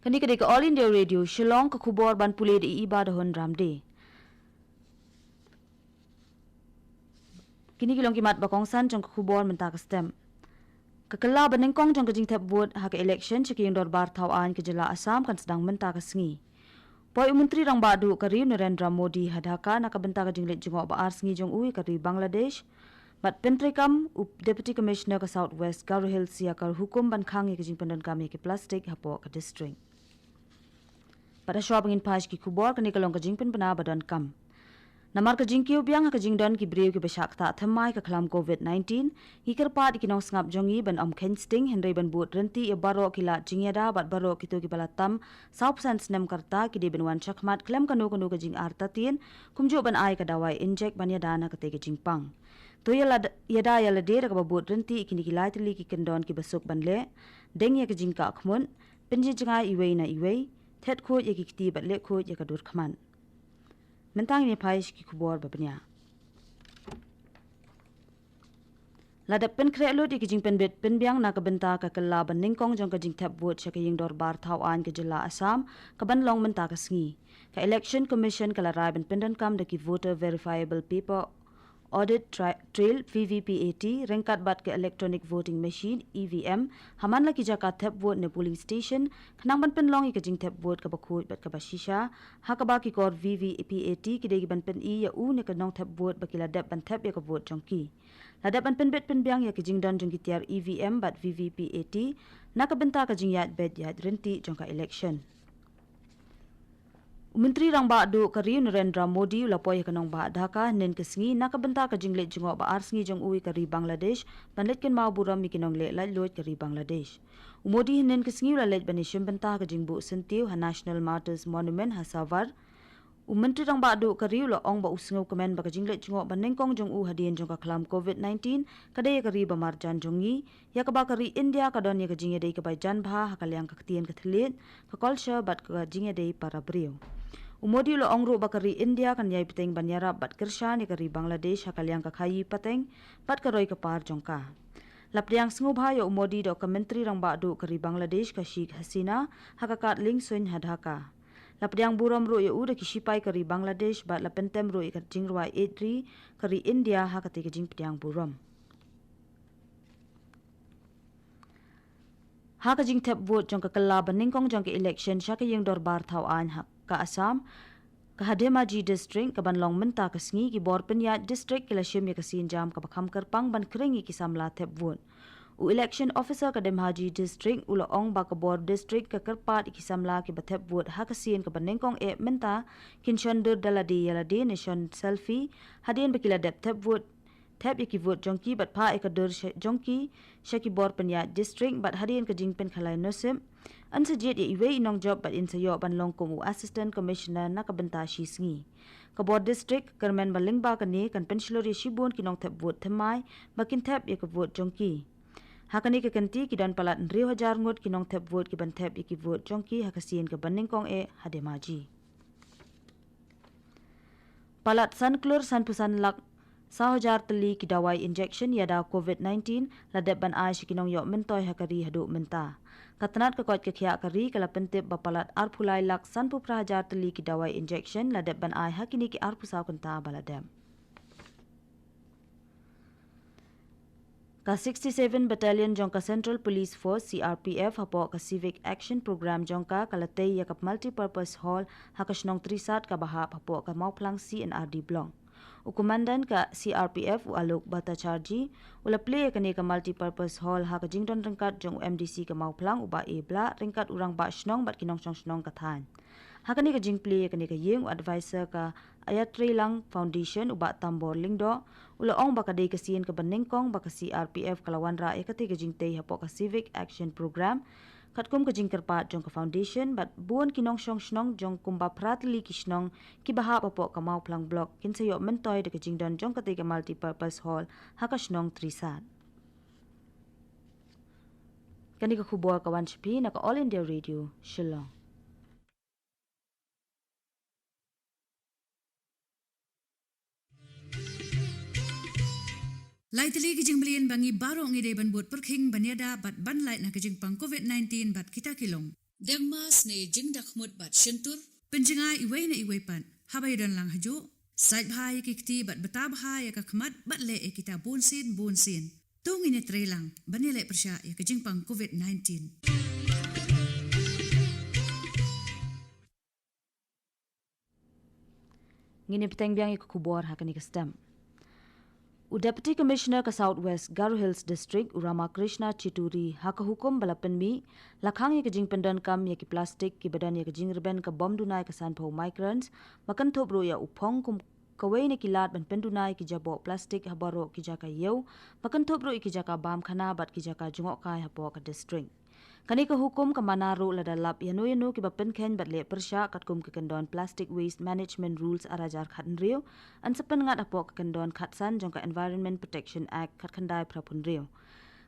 Kani kadai ka All India Radio Shillong ka khubor ban pule di iba dahon ramde. Kini kilong kimat bakong san jong ka khubor menta ka stem. Kakala banengkong jong ka jing thep vote ha ka election chiki yung dorbar thawan ka jala Assam kan sedang menta ka sengi. Poi Menteri Rang Badu kari Narendra Modi hadaka nak benta ka jinglet jengok baar sengi jong ui kari Bangladesh. Bat Pentri Kam Deputy Commissioner ka South West Garo Hills siakar hukum ban khangi ka jing pendan kami ke plastik hapo ka district. Pada syua pengin pas ki kubor kani kalong ka jing pen pena badan kam. Namar ka jing kiu biang ka jing don ki breu ki besak ta thamai ka khalam COVID-19 hi kerpat ki nong sngap jongi ban om kensting henry ban but renti e baro ki la jingyada bat baro ki to ki balatam south sense nem karta ki de benwan chakmat klem kanu ka jing artatin kumjo ban ai ka dawai inject ban yada na ka te ki jing pang. To yada yala de ka babut renti ki ni ki lai tli ki kendon ki besuk ban le deng ya ka jing ka khmun penji jinga iwei na iwei Tet ko ye kiti bat le ko ye kadur khaman. Mentang ni paish ki kubor babnya. Ladap pen krelo di kijing pen bet pen biang na kabenta ka kala ban ningkong jong ka jing tap vote sya kaying dorbar thawan ka jila Assam ka ban long menta ka sngi. Ka election commission kala rai ban pendan kam da ki voter verifiable paper audit trail VVPAT rengkat bat ke electronic voting machine EVM haman la ki jaka tap vote ne polling station khnang ban pen long i ka jing tap vote ka bakhut bat ka bashisha ha ka ba ki kor VVPAT ki de ban pen i ya u ne ka nong tap vote ba ki la dap ban tap ya ka vote jongki la dap ban pen bet pen biang ya ki jing don jong ki tiar EVM bat VVPAT na ka benta ka jing yat bet yat renti jong ka election. Menteri Rang Badu kari Narendra Modi ulapoi kanong ba Dhaka nen kesengi nakabenta ka jinglet jengok ba arsengi jong ui kari Bangladesh panlet ken mau buram mi kinong le lai lot kari Bangladesh. Modi nen kesengi ulalet banishim benta ka jingbu sentiu ha National Martyrs Monument ha Savar. Menteri Rang Badu kari ula ong ba usngo komen ba ka jinglet jengok ba nengkong jong u hadien jong ka klam COVID-19 kadai kari ba marjan jongi ya ka ba kari India ka don ya ka jingye dei ka bai jan bha ha kalyang ka ktien ka thlet ka culture bat ka jingye dei para brio. Umodi lo ongro bakari India kan yai peteng banyara bat kersha ni kari Bangladesh hakal yang kakhayi pateng bat karoi kapar jongka. Lapriang sngubha yo umodi do ka menteri Rang Badu kari Bangladesh ka Sheikh Hasina hakakat ling sun hadhaka. Lapriang buram ro yo uda kishipai kari Bangladesh bat lapentem ro ikat jingrwai edri kari India hakati ka jing pediang buram. Haka jing tap vote jong ka kala baningkong jong ka election sya ka yung dorbar thawan hak ka Assam ka Hademaji district ka banlong menta ka sngi ki bor penyat district kila shim ya ka sinjam ka bakham kerpang ban krengi ki samla tap vote u election officer ka Hademaji district ula ong ba ka bor district ka kerpat ki samla ki ba tap vote ha ka sin ka banengkong e menta kin shondur daladi yalade nation selfie hadien bakila dep tap vote tap yaki vote jongki bat pha ekadur jongki shaki bor penyat district bat hadien ka jingpen khalai nosim ansa jet ye iwe inong job bat insa yo ban long komu assistant commissioner na ka benta shi sngi ka bor district kermen baling ba ka ni kan pensilori shibon kinong tap vote thamai bakin tap ye ka vote jongki hakani ka kanti ki dan palat 3000 ngot kinong tap vote ki ban tap yaki vote jongki hakasin ka baningkong e Hademaji palat sanklur sanpusan lak 1000 teli ki dawai injection yada COVID-19 ladep ban ai shikinong yo mentoy hakari hadu menta. Katanat ka kot ka khya kari kala pentip bapalat arphulai lak sanpu prahajar teli ki dawai injection ladep ban ai hakini ki arpusaw kanta baladem. Ka 67 Battalion jongka Central Police Force CRPF hapo ka Civic Action Program jongka kalatay yakap multipurpose hall hakasnong trisat ka bahap hapo ka mauplang CNRD blong. Ukumandan ka CRPF u Alok Bhattacharjee ula play kani ka multipurpose hall ha ka jingdon rengkat jong MDC ka mauplang uba ebla rengkat urang ba snong bat kinong snong kathan. Ha kani ka jing play kani ka yeng advisor ka Ayatri Lang Foundation uba tambor lingdo ula ong ba ka dei ka sien ka banengkong ba ka CRPF kalawan ra ekati ka jingtei hapo ka Civic Action Program katkum ka jingkerpat jong ka foundation bat buon kinong snong jong kumba pratli kisnong ki bahap apo ka mauplang block kinsayo mentoy de ka jingdon jong ka tei ka multipurpose hall haka snong trisat kani ka khubor ka wanchpi na ka All India Radio Shillong. Lai tali kijing belian bangi baro ngide ban buat perking banyada bat ban lai na kijing pang COVID-19 bat kita kilong. Dengmas ne jingdak mut bat shentur. Penjengai iway na iway pan. Habay dan lang hajo. Sait bahaya kikti bat beta bahaya kakmat bat le kita bonsin. Tungin ne trelang. Banile persya ya kejingpang COVID-19. Ngini peteng biang ikut kubor hakani kestem. Deputy Commissioner ke Southwest Garo Hills District Urama Krishna Chituri haka hukum balapan mi lakhang ye kejing pendan kam ye ki plastik ki badan ye kejing reben ke bom dunai ke sanpau migrants makan thobro ya upong kum kawai ne kilat ban pendunai ki jabo plastik habaro ki jaka yeu makan thobro ki jaka bam khana bat ki jaka jungok kai hapo ka district. Kani ke hukum ke Manaro ladalap yano ki bapen ken batle persya katkum ke kendon plastic waste management rules arajar khat rio an sepen ngat apo ke kendon khatsan jong ka Environment Protection Act khat khandai prapun rio.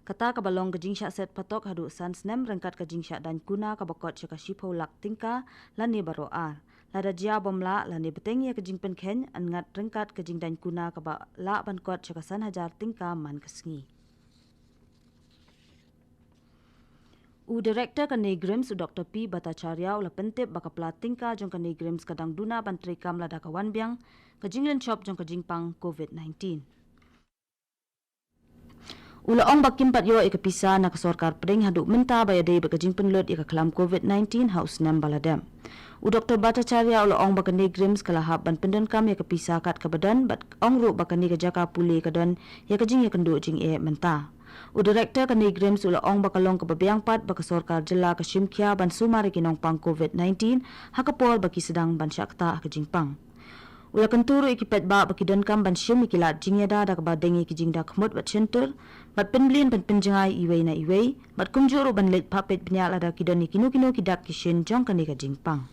Kata ka balong ke jingsha set patok hadu sans nem rengkat ke jingsha dan kuna ka bakot chaka shipo lak tingka lani baro ar. Lada jia bomla lani beteng ya ke jingpen ken an ngat rengkat ke jing dan kuna ka ba la ban kot chaka san hajar tingka man kesngi. Director kani Grims Dr. P. Bhattacharya ula pentip baka platingka jong kani Grims kadang duna bantri kam lada kawan biang ke jinglen shop jong ke jingpang COVID-19. Ula ong bakim pat yo ikapisa na kasorkar pedeng haduk menta bayadei baka jingpen lot ikakelam COVID-19 haus nem baladem. Dr. Bhattacharya ula ong bakani Grims kalahap ban penden kam ikapisa kat ke badan bat ong ru bakani ke jaka puli kadan ya ke jing ya kenduk jing menta. Director kani Grims ula ong bakalong kebabiang pat baka sorkar jela ke Shimkia ban sumari kinong pang COVID-19 hakapol baki sedang ban syakta ke jingpang. Ula kenturu ikipet ba baki denkam ban shim ikilat jingyada da kebadengi ki jingda kemut bat center bat penblin ban penjengai iway na iway bat kumjuru ban let papet penyak lada kidani kinu kidak kishin jong kani ke jingpang.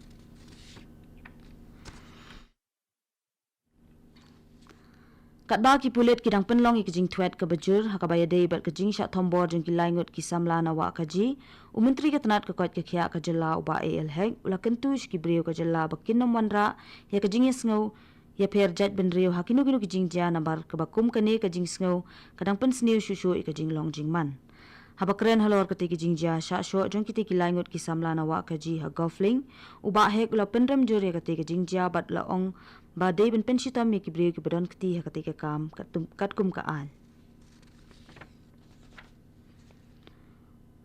Kat ba ki pulit kidang penlong ikijing tuet ke bejur hakabaya dei bat kejing syak tombor jeng kilaingut ki samla na wa kaji umentri ke tenat ke kot ke khia ke jela uba AL hek ula kentu ki brio ke jela bakin nomwanra ya kejing sngau ya per jat ben rio hakinu kijing ja nambar ke bakum kene kejing sngau kadang pen sniu shushu ikijing long jing man. Habakren halor keti kijing ja syak syo jong kiti kilaingut ki samla na wa kaji ha gofling uba hek ula pendrem jur ya keti kijing ja bat la ong ba dei ben pensitam mi kibriu ki badon keti ha ketika kam katkum kaan.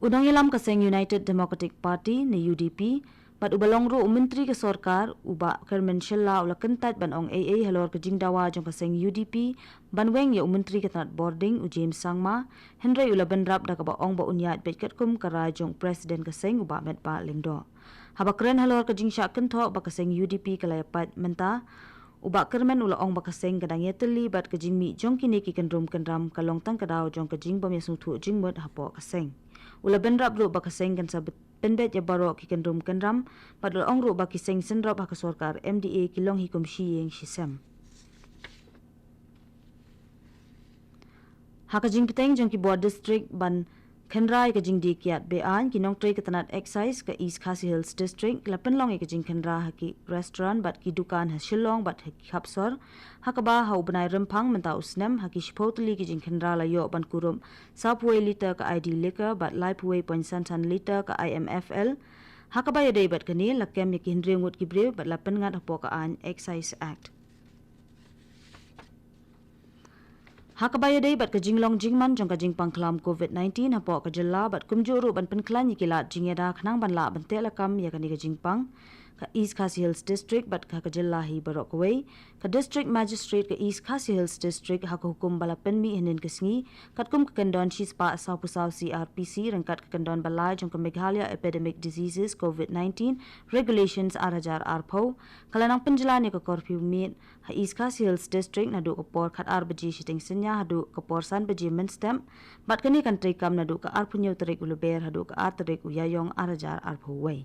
Udang ilam kaseng United Democratic Party ni UDP bat ubalong ro menteri ke sorkar uba Kermen Shilla ula kentat ban ong AA halor ke jingdawa jong kaseng UDP ban weng ya menteri ke tanat boarding u James Sangma Henry ula benrap da ka ba ong ba unyat bet katkum karai jong presiden kaseng uba met ba lingdo. Habakren halor ke jingsha kentok ba kaseng UDP kalayapat menta uba kermen ula ong bakaseng kadang yeteli bat kejing mi jong kini ki kendrum kendram kalong tang kadau jong kejing bom yasung thu jing mut hapo kaseng ula benrap ru bakaseng kan sabet pendet ya baro ki kendrum kendram bat ula ong ru bakiseng senrap ha sorkar MDA kilong hikum shiyeng shisem ha kejing peteng jong ki board district ban Khenrai ke jing di kiat bean kinong trei ke tanat excise ke East Khasi Hills District lapen long ke jing Khenra haki restaurant bat ki dukan ha Shillong bat haki khapsor hakaba ha ubnai rempang menta usnem haki shpotli ke jing Khenra la yo ban kurum sapwe liter ke ID liquor bat lipeway .santan liter ke IMFL hakaba ya dei bat kani lakem ye ki hindringut ki brew bat lapen ngat hapo ka an Excise Act. Hakabaya dei bat kejing long jingman jong kejing pangklam COVID-19 hapo kejela bat kumjuru ban penklan yikilat jingyada khnang ban la ban telakam ya kani kejing pang ka East Khasi Hills District bat ka kejela hi barok away ka District Magistrate ka East Khasi Hills District hak hukum bala penmi hinin kesngi katkum kendon shispa asau pusau CRPC rengkat kendon balai jong Meghalaya Epidemic Diseases COVID-19 Regulations arajar arpo kalanang penjelan ya ka curfew meet ha East Khasi Hills District nadu kapor khat ar beji shiting senya hadu kapor san beji menstem bat kani kan trikam nadu ka ar punyo terik uluber hadu ka ar terik uyayong arajar arpo way.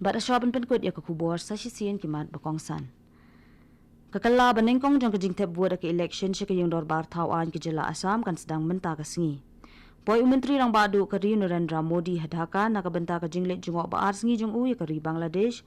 Bat asyaban penkut ya kekubor sasisian kimat bakongsan. Kakala banengkong jong kejing tep buat ke election syake yung dorbar tauan ke jela Asam kan sedang menta kesengi. Poi Menteri rang badu ke Narendra Modi hadaka nak benta ke jinglet jungok baar sengi jong uya ke Bangladesh